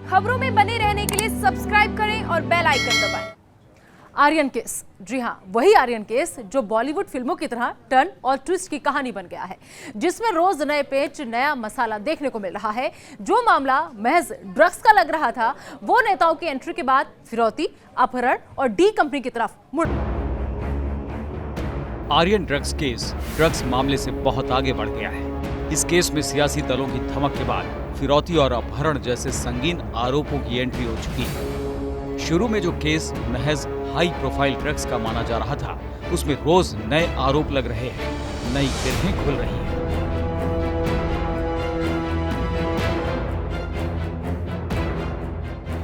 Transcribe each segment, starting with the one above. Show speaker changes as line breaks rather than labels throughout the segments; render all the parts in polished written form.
खबरों में बने रहने के लिए सब्सक्राइब करें और बेल आइकन दबाएं। आर्यन केस, जी हां, वही आर्यन केस जो बॉलीवुड फिल्मों की तरह टर्न और ट्विस्ट की कहानी बन गया है, जिसमें रोज नए पेच, नया मसाला देखने को मिल रहा है। जो मामला महज ड्रग्स का लग रहा था, वो नेताओं की एंट्री के बाद फिरौती, अपहरण और डी कंपनी की तरफ मुड़।
आर्यन ड्रग्स केस ड्रग्स मामले से बहुत आगे बढ़ गया है। इस केस में सियासी दलों की धमक के बाद फिरौती और अपहरण जैसे संगीन आरोपों की एंट्री हो चुकी है। शुरू में जो केस महज हाई प्रोफाइल ड्रग्स का माना जा रहा था, उसमें रोज नए आरोप लग रहे हैं, नई किरणें खुल रही हैं।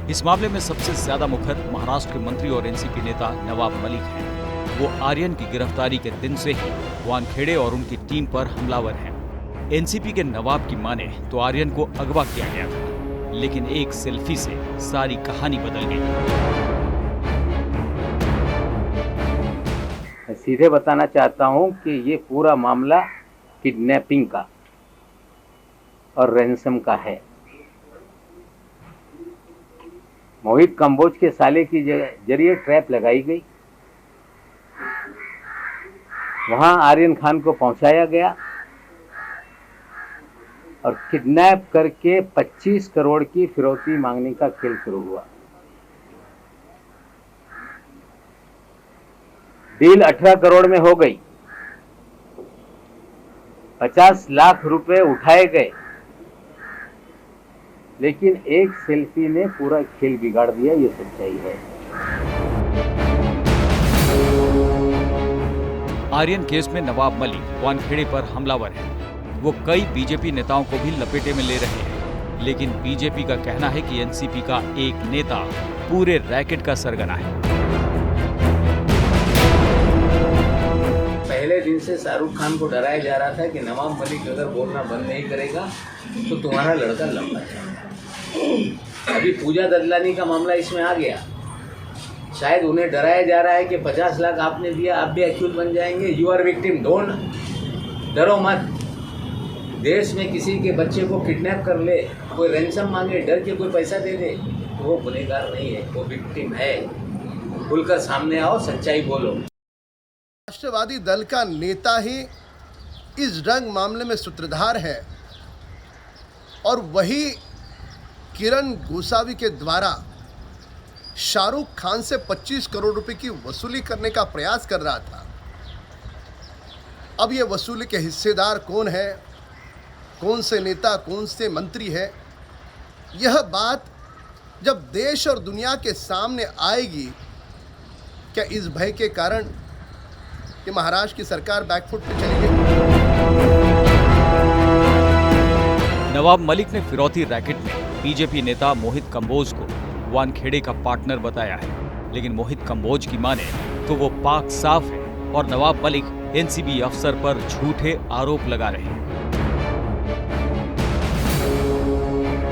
इस मामले में सबसे ज्यादा मुखर महाराष्ट्र के मंत्री और एनसीपी नेता नवाब मलिक हैं। वो आर्यन की गिरफ्तारी के दिन से ही वानखेड़े और उनकी टीम पर हमलावर हैं। एनसीपी के नवाब की माने तो आर्यन को अगवा किया गया था, लेकिन एक सेल्फी से सारी कहानी बदल गई।
मैं सीधे बताना चाहता हूं कि ये पूरा मामला किडनैपिंग का और रैंसम का है। मोहित कंबोज के साले की जरिए ट्रैप लगाई गई, वहां आर्यन खान को पहुंचाया गया और किडनैप करके 25 करोड़ की फिरौती मांगने का खेल शुरू हुआ। डील 18 करोड़ में हो गई, 50 लाख रुपए उठाए गए, लेकिन एक सेल्फी ने पूरा खेल बिगाड़ दिया, ये सच्चाई है।
आर्यन केस में नवाब मलिक वानखेड़े पर हमलावर है। वो कई बीजेपी नेताओं को भी लपेटे में ले रहे हैं, लेकिन बीजेपी का कहना है कि एनसीपी का एक नेता पूरे रैकेट का सरगना है।
पहले दिन से शाहरुख खान को डराया जा रहा था कि नवाब मलिक अगर बोलना बंद नहीं करेगा तो तुम्हारा लड़का लंबा जाएगा। अभी पूजा ददलानी का मामला इसमें आ गया। शायद उन्हें डराया जा रहा है कि 50 लाख आपने दिया, आप भी एक्यूज बन जाएंगे। यू आर विक्टिम, डोंट, डरो मत। देश में किसी के बच्चे को किडनैप कर ले, कोई रैंसम मांगे, डर के कोई पैसा दे दे, तो वो गुनहगार नहीं है, वो विक्टिम है। खुलकर सामने आओ, सच्चाई बोलो।
राष्ट्रवादी दल का नेता ही इस ड्रग मामले में सूत्रधार है और वही किरण गोसावी के द्वारा शाहरुख खान से 25 करोड़ रुपए की वसूली करने का प्रयास कर रहा था। अब ये वसूली के हिस्सेदार कौन है, कौन से नेता, कौन से मंत्री है, यह बात जब देश और दुनिया के सामने आएगी, क्या इस भय के कारण कि महाराष्ट्र की सरकार बैकफुट पे चली गई?
नवाब मलिक ने फिरौती रैकेट में बीजेपी नेता मोहित कंबोज को वानखेड़े का पार्टनर बताया है, लेकिन मोहित कंबोज की माने तो वो पाक साफ है और नवाब मलिक एनसीबी अफसर पर झूठे आरोप लगा रहे हैं।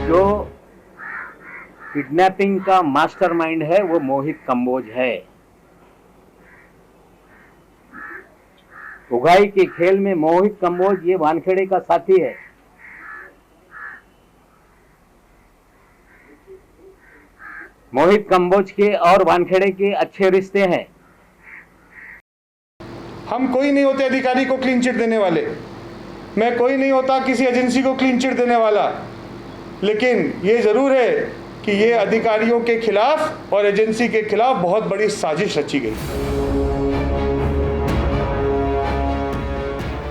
जो किडनैपिंग का मास्टरमाइंड है वो मोहित कंबोज है। उगाई के खेल में मोहित कंबोज ये वानखेड़े का साथी है। मोहित कंबोज के और वानखेड़े के अच्छे रिश्ते हैं।
हम कोई नहीं होते अधिकारी को क्लीन चिट देने वाले, मैं कोई नहीं होता किसी एजेंसी को क्लीन चिट देने वाला, लेकिन ये जरूर है कि ये अधिकारियों के खिलाफ और एजेंसी के खिलाफ बहुत बड़ी साजिश रची गई।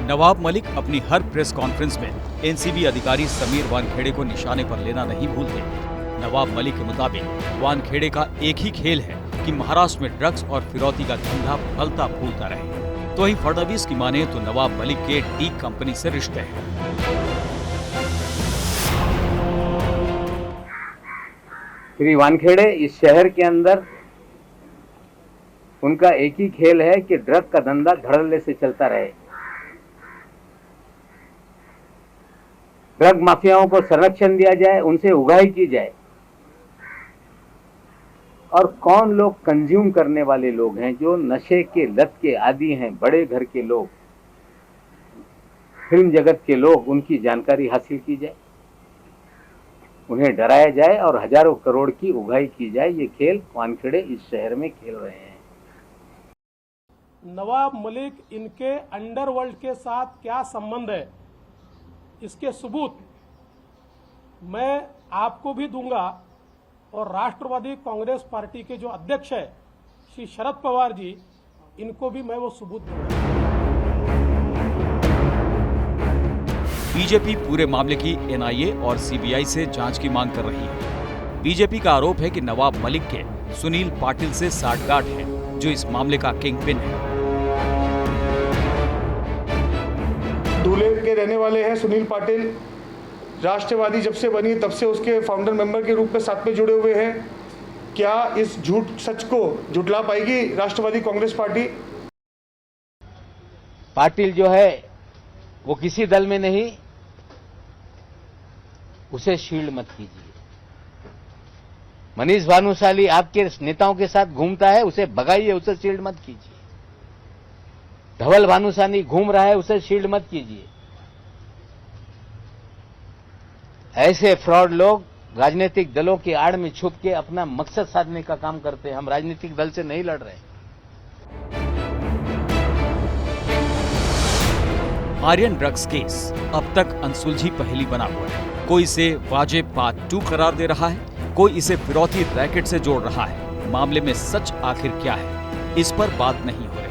नवाब मलिक अपनी हर प्रेस कॉन्फ्रेंस में एनसीबी अधिकारी समीर वानखेड़े को निशाने पर लेना नहीं भूलते। नवाब मलिक के मुताबिक वानखेड़े का एक ही खेल है कि महाराष्ट्र में ड्रग्स और फिरौती का धंधा फलता फूलता रहे। तो वहीं फडणवीस की माने तो नवाब मलिक के डी कंपनी से रिश्ते हैं।
श्री वानखेड़े इस शहर के अंदर उनका एक ही खेल है कि ड्रग का धंधा धड़ल्ले से चलता रहे। ड्रग माफियाओं को संरक्षण दिया जाए, उनसे उगाही की जाए। और कौन लोग कंज्यूम करने वाले लोग हैं, जो नशे के लत के आदी हैं, बड़े घर के लोग, फिल्म जगत के लोग, उनकी जानकारी हासिल की जाए। उन्हें डराया जाए और हजारों करोड़ की उगाही की जाए। ये खेल वानखेड़े इस शहर में खेल रहे हैं।
नवाब मलिक इनके अंडरवर्ल्ड के साथ क्या संबंध है, इसके सबूत मैं आपको भी दूंगा और राष्ट्रवादी कांग्रेस पार्टी के जो अध्यक्ष है श्री शरद पवार जी, इनको भी मैं वो सबूत दूंगा।
बीजेपी पूरे मामले की एनआईए और सीबीआई से जांच की मांग कर रही है। बीजेपी का आरोप है कि नवाब मलिक के सुनील पाटिल से साठगांठ है, जो इस मामले का किंग पिन है।
दूल्हे के रहने वाले हैं सुनील पाटिल। राष्ट्रवादी जब से बनी तब से उसके फाउंडर मेंबर के रूप में साथ में जुड़े हुए हैं। क्या इस झूठ सच को झुठला पाएगी राष्ट्रवादी कांग्रेस पार्टी?
पाटिल जो है वो किसी दल में नहीं, उसे शील्ड मत कीजिए। मनीष भानुशाली आपके नेताओं के साथ घूमता है, उसे भगाइए, उसे शील्ड मत कीजिए। धवल भानुशाली घूम रहा है, उसे शील्ड मत कीजिए। ऐसे फ्रॉड लोग राजनीतिक दलों की आड़ में छुप के अपना मकसद साधने का काम करते हैं। हम राजनीतिक दल से नहीं लड़ रहे।
आर्यन ड्रग्स केस अब तक अनसुलझी पहेली बना हुआ है। कोई इसे वाजिब पार्ट 2 करार दे रहा है, कोई इसे फिरौती रैकेट से जोड़ रहा है। मामले में सच आखिर क्या है, इस पर बात नहीं हो रही।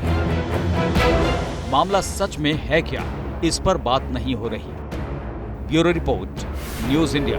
मामला सच में है क्या, इस पर बात नहीं हो रही। Bureau report, news India.